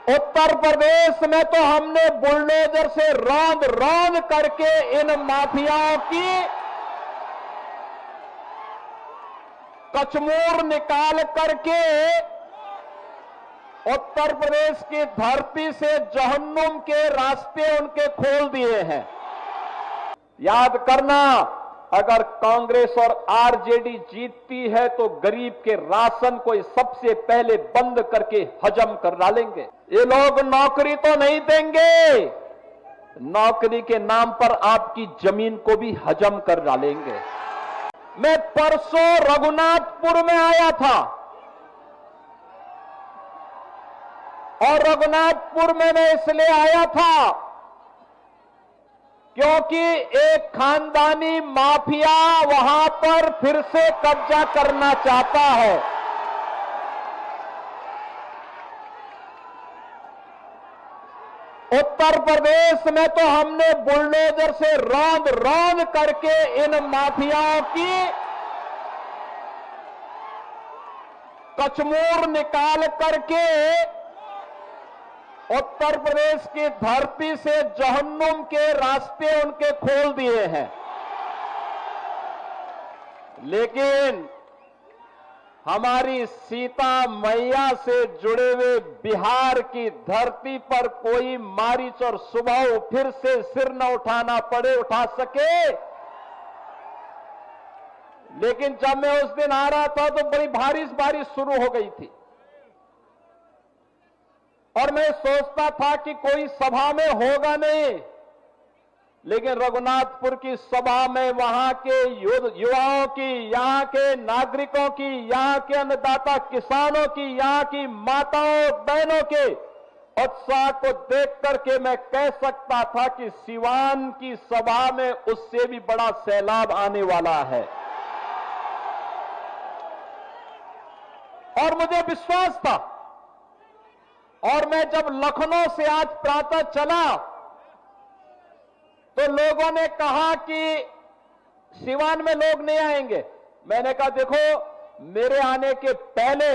उत्तर प्रदेश में तो हमने बुलडोजर से रौंद रौंद करके इन माफियाओं की कचमूर निकाल करके उत्तर प्रदेश की धरती से जहन्नुम के रास्ते उनके खोल दिए हैं। याद करना, अगर कांग्रेस और आरजेडी जीतती है तो गरीब के राशन को सबसे पहले बंद करके हजम कर डालेंगे। ये लोग नौकरी तो नहीं देंगे, नौकरी के नाम पर आपकी जमीन को भी हजम कर डालेंगे। मैं परसों रघुनाथपुर में आया था और रघुनाथपुर में मैं इसलिए आया था क्योंकि एक खानदानी माफिया वहां पर फिर से कब्जा करना चाहता है। उत्तर प्रदेश में तो हमने बुलडोजर से रौंद रौंद करके इन माफियाओं की कचमूर निकाल करके उत्तर प्रदेश की धरती से जहन्नुम के रास्ते उनके खोल दिए हैं। लेकिन हमारी सीता मैया से जुड़े हुए बिहार की धरती पर कोई मारीच और सुबह फिर से सिर न उठाना पड़े, उठा सके। लेकिन जब मैं उस दिन आ रहा था तो बड़ी बारिश शुरू हो गई थी और मैं सोचता था कि कोई सभा में होगा नहीं, लेकिन रघुनाथपुर की सभा में वहां के युवाओं की, यहां के नागरिकों की, यहां के अन्नदाता किसानों की, यहां की माताओं बहनों के उत्साह को देख करके मैं कह सकता था कि सिवान की सभा में उससे भी बड़ा सैलाब आने वाला है। और मुझे विश्वास था। और मैं जब लखनऊ से आज प्रातः चला तो लोगों ने कहा कि सिवान में लोग नहीं आएंगे। मैंने कहा देखो, मेरे आने के पहले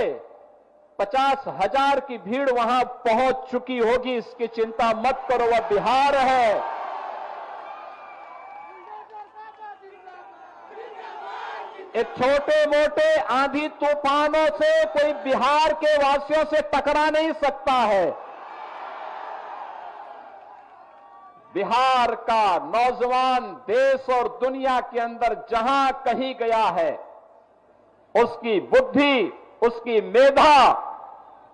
50,000 की भीड़ वहां पहुंच चुकी होगी, इसकी चिंता मत करो, वह बिहार है। ये छोटे मोटे आंधी तूफानों से कोई बिहार के वासियों से टकरा नहीं सकता है। बिहार का नौजवान देश और दुनिया के अंदर जहां कहीं गया है, उसकी बुद्धि, उसकी मेधा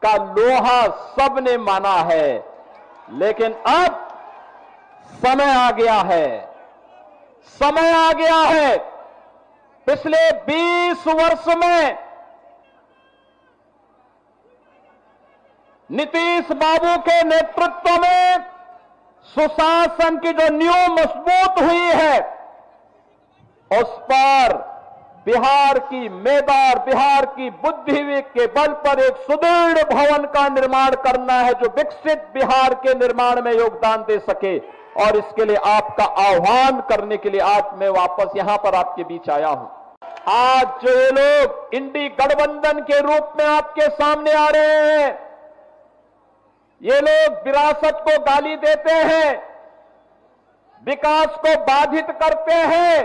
का लोहा सबने माना है। लेकिन अब समय आ गया है, समय आ गया है। पिछले 20 वर्ष में नीतीश बाबू के नेतृत्व में सुशासन की जो नींव मजबूत हुई है, उस पर बिहार की मेधा और बिहार की बुद्धि के बल पर एक सुदृढ़ भवन का निर्माण करना है जो विकसित बिहार के निर्माण में योगदान दे सके। और इसके लिए आपका आह्वान करने के लिए आज मैं वापस यहां पर आपके बीच आया हूं। आज जो ये लोग इंडी गठबंधन के रूप में आपके सामने आ रहे हैं, ये लोग विरासत को गाली देते हैं, विकास को बाधित करते हैं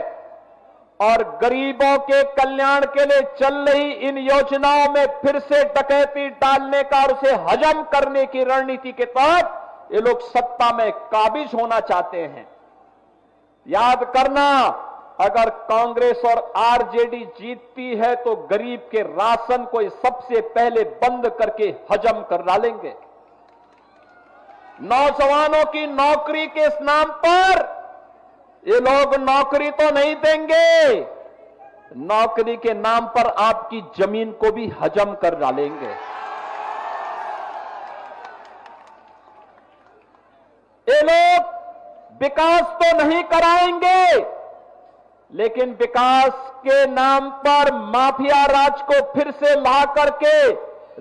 और गरीबों के कल्याण के लिए चल रही इन योजनाओं में फिर से डकैती डालने का और उसे हजम करने की रणनीति के तहत ये लोग सत्ता में काबिज होना चाहते हैं। याद करना, अगर कांग्रेस और आरजेडी जीतती है तो गरीब के राशन को सबसे पहले बंद करके हजम कर डालेंगे। नौजवानों की नौकरी के इस नाम पर ये लोग नौकरी तो नहीं देंगे, नौकरी के नाम पर आपकी जमीन को भी हजम कर डालेंगे। ये लोग विकास तो नहीं कराएंगे, लेकिन विकास के नाम पर माफिया राज को फिर से ला करके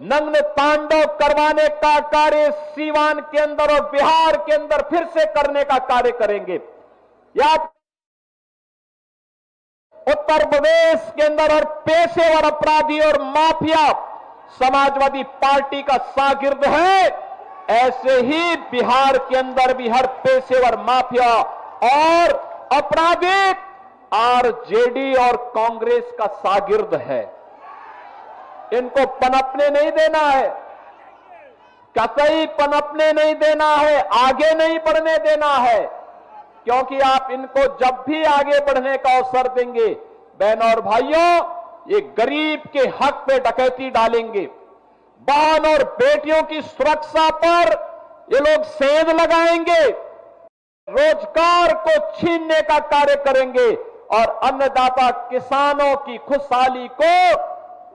नग्न तांडव करवाने का कार्य सीवान के अंदर और बिहार के अंदर फिर से करने का कार्य करेंगे। या उत्तर प्रदेश के अंदर और पेशेवर अपराधी और माफिया समाजवादी पार्टी का शागिर्द है, ऐसे ही बिहार के अंदर भी हर पेशेवर माफिया और अपराधी आरजेडी और कांग्रेस का शागिर्द है। इनको पनपने नहीं देना है, कतई पनपने नहीं देना है, आगे नहीं बढ़ने देना है, क्योंकि आप इनको जब भी आगे बढ़ने का अवसर देंगे, बहनों और भाइयों, ये गरीब के हक पे डकैती डालेंगे, बहन और बेटियों की सुरक्षा पर ये लोग सेंध लगाएंगे, रोजगार को छीनने का कार्य करेंगे और अन्नदाता किसानों की खुशहाली को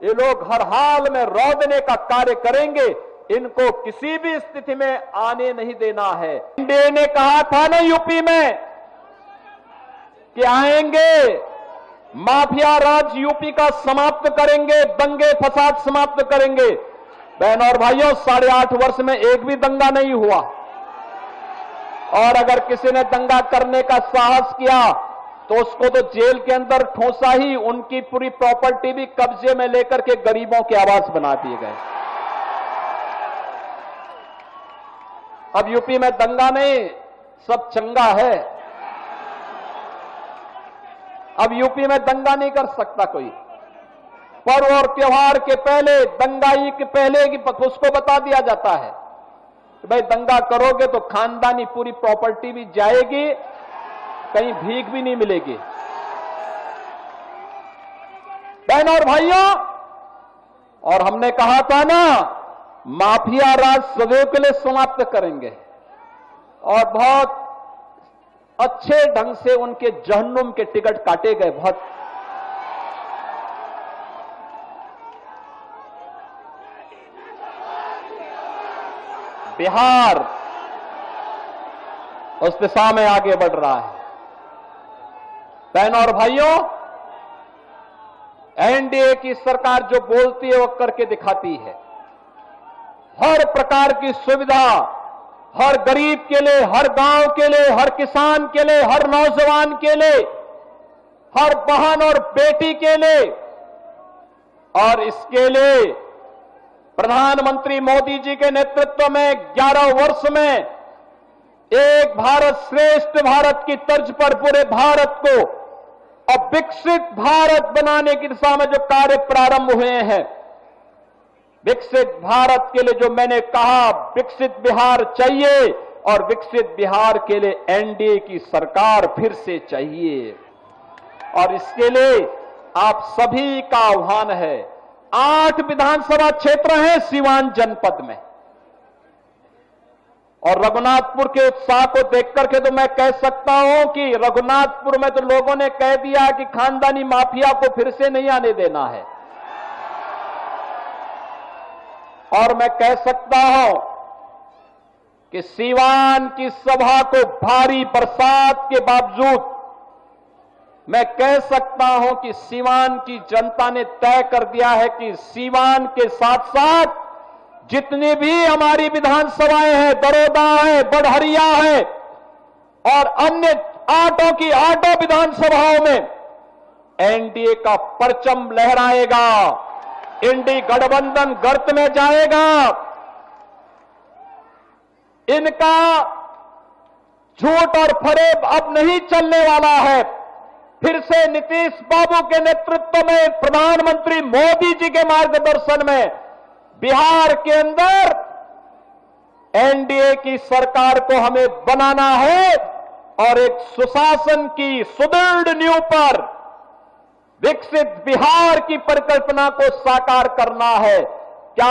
ये लोग हर हाल में रौंदने का कार्य करेंगे। इनको किसी भी स्थिति में आने नहीं देना है। एनडीए ने कहा था ना यूपी में कि आएंगे, माफिया राज यूपी का समाप्त करेंगे, दंगे फसाद समाप्त करेंगे। बहनों और भाइयों, 8.5 वर्ष में एक भी दंगा नहीं हुआ, और अगर किसी ने दंगा करने का साहस किया तो उसको तो जेल के अंदर ठोसा ही, उनकी पूरी प्रॉपर्टी भी कब्जे में लेकर के गरीबों के आवास बना दिए गए। अब यूपी में दंगा नहीं, सब चंगा है। अब यूपी में दंगा नहीं कर सकता कोई। पर्व और त्योहार के पहले, दंगाई के पहले की उसको बता दिया जाता है कि भाई दंगा करोगे तो खानदानी पूरी प्रॉपर्टी भी जाएगी, कहीं भीख भी नहीं मिलेगी। बहनों और भाइयों, और हमने कहा था ना, माफिया राज सदैव के लिए समाप्त करेंगे और बहुत अच्छे ढंग से उनके जहन्नुम के टिकट काटे गए। बहुत बिहार उस दिशा में आगे बढ़ रहा है। बहनों और भाइयों, एनडीए की सरकार जो बोलती है वो करके दिखाती है। हर प्रकार की सुविधा हर गरीब के लिए, हर गांव के लिए, हर किसान के लिए, हर नौजवान के लिए, हर बहन और बेटी के लिए, और इसके लिए प्रधानमंत्री मोदी जी के नेतृत्व में 11 वर्ष में एक भारत श्रेष्ठ भारत की तर्ज पर पूरे भारत को अब विकसित भारत बनाने की दिशा में जो कार्य प्रारंभ हुए हैं, विकसित भारत के लिए जो मैंने कहा, विकसित बिहार चाहिए, और विकसित बिहार के लिए एनडीए की सरकार फिर से चाहिए। और इसके लिए आप सभी का आह्वान है। 8 विधानसभा क्षेत्र हैं सीवान जनपद में, और रघुनाथपुर के उत्साह को देख करके तो मैं कह सकता हूं कि रघुनाथपुर में तो लोगों ने कह दिया कि खानदानी माफिया को फिर से नहीं आने देना है। और मैं कह सकता हूं कि सीवान की सभा को भारी बरसात के बावजूद मैं कह सकता हूं कि सीवान की जनता ने तय कर दिया है कि सीवान के साथ साथ जितनी भी हमारी विधानसभाएं हैं, दरोदा है, बढ़हरिया है और अन्य 8 विधानसभाओं में एनडीए का परचम लहराएगा। इंडी गठबंधन गर्त में जाएगा। इनका झूठ और फरेब अब नहीं चलने वाला है। फिर से नीतीश बाबू के नेतृत्व में, प्रधानमंत्री मोदी जी के मार्गदर्शन में बिहार के अंदर एनडीए की सरकार को हमें बनाना है और एक सुशासन की सुदृढ़ नींव पर विकसित बिहार की परिकल्पना को साकार करना है। क्या